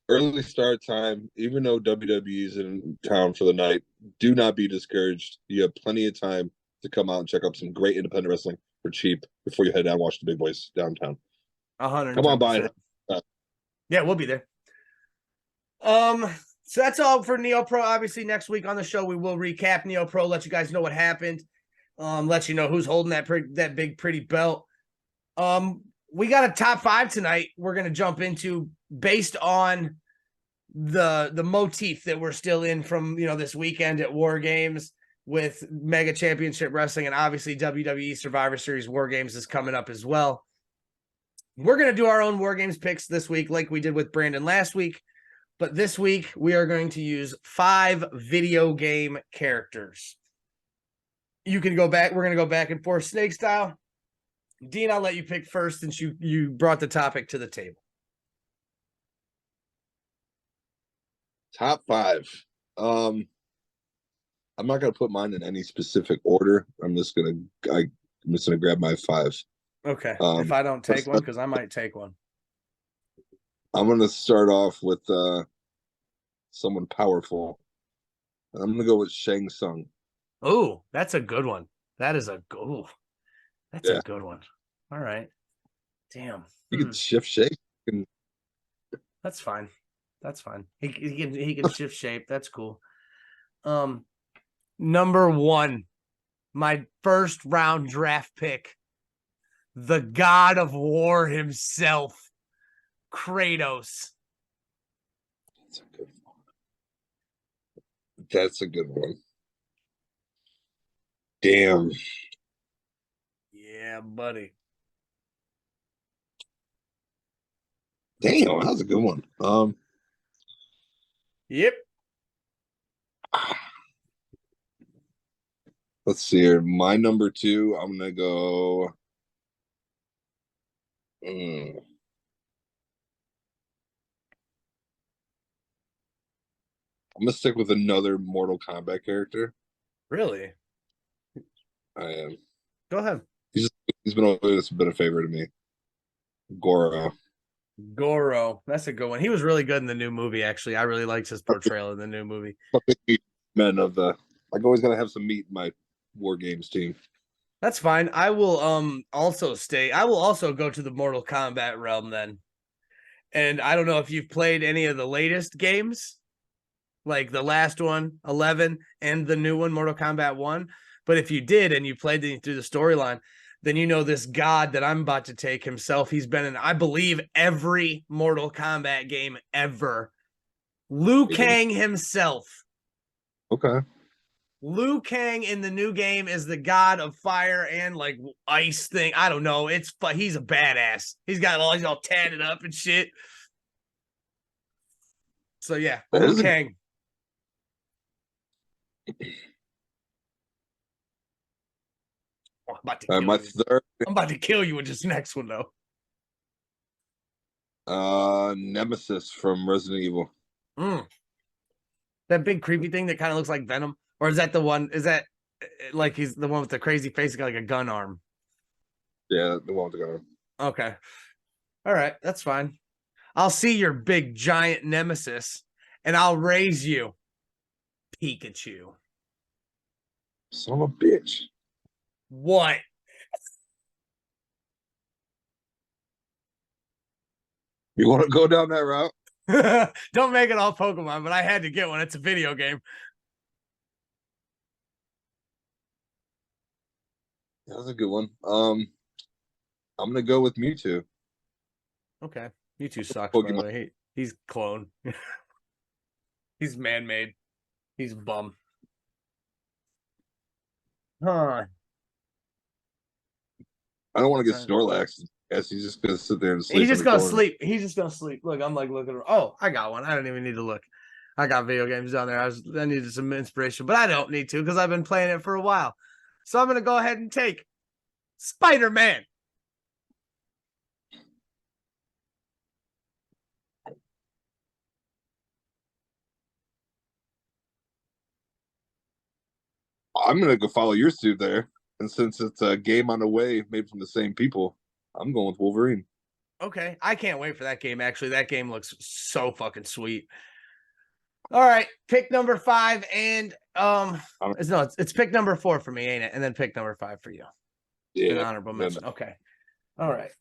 early start time, even though WWE's in town for the night, do not be discouraged. You have plenty of time to come out and check out some great independent wrestling for cheap before you head down and watch the big boys downtown. 100%. Come on by. Yeah, we'll be there. So that's all for Neo Pro. Obviously, next week on the show, we will recap Neo Pro, let you guys know what happened, let you know who's holding that big pretty belt. We got a top 5 tonight we're going to jump into based on the motif that we're still in from, you know, this weekend at War Games with Mega Championship Wrestling, and obviously WWE Survivor Series War Games is coming up as well. We're going to do our own War Games picks this week like we did with Brandon last week. But this week, we are going to use 5 video game characters. You can go back. We're going to go back and forth snake style. Dean, I'll let you pick first since you brought the topic to the table. Top 5. I'm not going to put mine in any specific order. I'm just going to grab my 5. Okay. If I don't take one, because I might take one. I'm going to start off with someone powerful. I'm going to go with Shang Tsung. Oh, that's a good one. That's a good one. All right. Damn. You can shift shape. That's fine. He can shift shape. That's cool. Number 1, my first round draft pick, the God of War himself, Kratos. That's a good one. Damn. Yeah, buddy. Damn, that was a good one. Yep. Let's see here. My number 2, I'm gonna go. I'm gonna stick with another Mortal Kombat character. Really? I am. Go ahead. He's been always been a favorite to me. Goro. That's a good one. He was really good in the new movie, actually. I really liked his portrayal in the new movie. Men of the like always gonna have some meat in my War Games team. That's fine. I will also go to the Mortal Kombat realm then. And I don't know if you've played any of the latest games, like the last one, 11, and the new one, Mortal Kombat 1. But if you did and you played through the storyline, then you know this god that I'm about to take himself. He's been in, I believe, every Mortal Kombat game ever. Liu Kang himself. Okay. Liu Kang in the new game is the god of fire and like ice thing. I don't know. He's a badass. He's all tatted up and shit. So yeah, Liu Kang. Oh, I'm about to kill my you. third. I'm about to kill you with this next one though. Nemesis from Resident Evil. That big creepy thing that kind of looks like Venom, or is that the one? Is that like he's the one with the crazy face, got like a gun arm? Yeah, the one with the gun arm. Okay, all right, that's fine. I'll see your big giant nemesis, and I'll raise you, Pikachu. Son of a bitch. What? You want to go down that route? Don't make it all Pokemon, but I had to get one. It's a video game. That was a good one. I'm gonna go with Mewtwo. Okay, Mewtwo sucks. By the way, he's clone. He's man-made. He's bum. Huh. I don't want to get Snorlax. Guess he's just gonna sit there and sleep. He's just gonna sleep. He's just gonna sleep. Look, I'm like looking. Oh, I got one. I don't even need to look. I got video games down there. I needed some inspiration, but I don't need to because I've been playing it for a while. So I'm gonna go ahead and take Spider-Man. I'm gonna go follow your suit there, and since it's a game on the way made from the same people, I'm going with Wolverine. Okay, I can't wait for that game. Actually, that game looks so fucking sweet. All right, pick number 5, and it's pick number 4 for me, ain't it? And then pick number 5 for you. Yeah, an honorable mention. Okay, all right.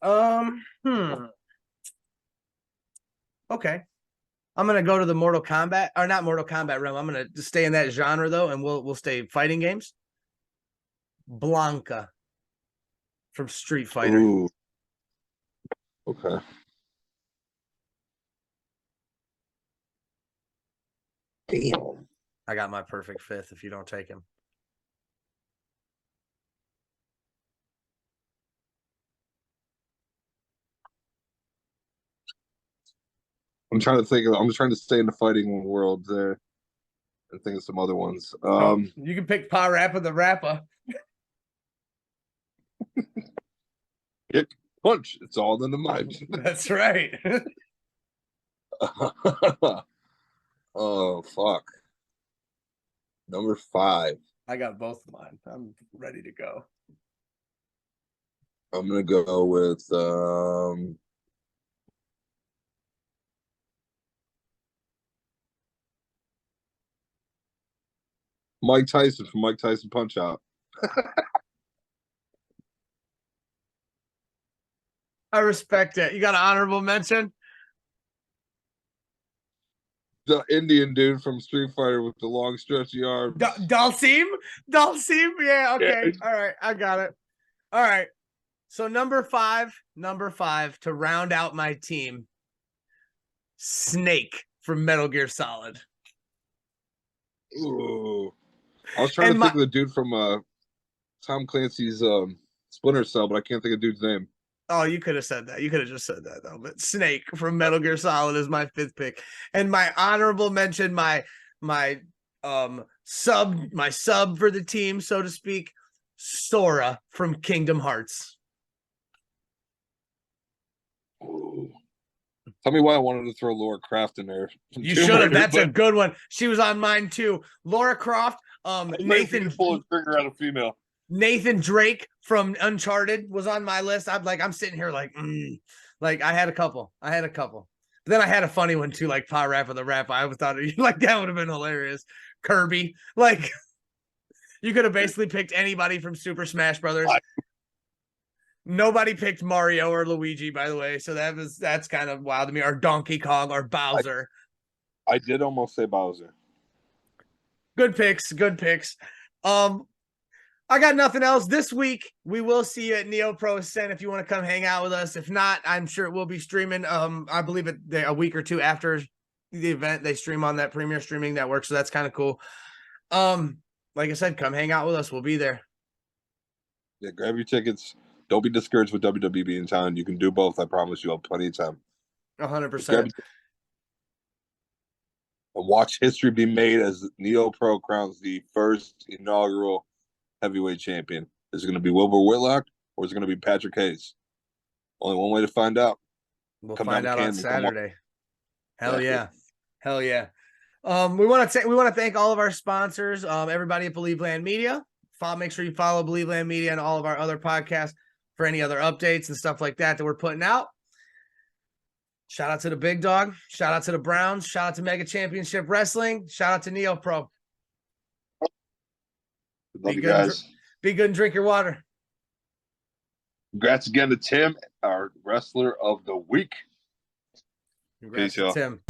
Okay, I'm gonna go to the Mortal Kombat, or not Mortal Kombat realm. I'm gonna stay in that genre though, and we'll stay fighting games. Blanca from Street Fighter. Ooh. Okay. Damn. I got my perfect 5th if you don't take him. I'm trying to think. I'm trying to stay in the fighting world there, and think of some other ones. You can pick Parappa the Rappa. Kick, punch. It's all in the mind. That's right. Oh fuck. Number 5. I got both of mine. I'm ready to go. I'm gonna go with Mike Tyson from Mike Tyson Punch Out. I respect it. You got an honorable mention? The Indian dude from Street Fighter with the long stretchy arms. Dalsim? Yeah, okay. Yeah. All right, I got it. All right. So number five to round out my team, Snake from Metal Gear Solid. Ooh. I was trying to think of the dude from Tom Clancy's Splinter Cell, but I can't think of the dude's name. Oh, you could have said that. You could have just said that though. But Snake from Metal Gear Solid is my 5th pick. And my honorable mention, my sub for the team, so to speak, Sora from Kingdom Hearts. Ooh. Tell me why I wanted to throw Laura Croft in there. You should have. That's a good one. She was on mine too. Laura Croft, Nathan pull a trigger out of female. Nathan Drake from Uncharted was on my list. I'm sitting here like I had a couple. But then I had a funny one too, like Parappa the Rapper. I thought like that would have been hilarious. Kirby, like you could have basically picked anybody from Super Smash Brothers. Nobody picked Mario or Luigi, by the way, so that's kind of wild to me. Or Donkey Kong or Bowser. I did almost say Bowser. Good picks. I got nothing else this week. We will see you at Neo Pro Ascent if you want to come hang out with us. If not, I'm sure we'll be streaming. I believe a week or two after the event, they stream on that premier streaming network, so that's kind of cool. Like I said, come hang out with us. We'll be there. Yeah, grab your tickets. Don't be discouraged with WWE in town. You can do both. I promise you. I'll plenty of time. 100%. and watch history be made as Neo Pro crowns the first inaugural heavyweight champion. Is it going to be Wilbur Whitlock or is it going to be Patrick Hayes? Only one way to find out. We'll find out on Saturday. Hell yeah. Hell yeah. We want to thank all of our sponsors, everybody at Believe Land Media. Make sure you follow Believe Land Media and all of our other podcasts for any other updates and stuff like that we're putting out. Shout out to the big dog. Shout out to the Browns. Shout out to Mega Championship Wrestling. Shout out to Neo Pro. Love you guys. Be good and drink your water. Congrats again to Tim, our wrestler of the week. Congrats to Tim.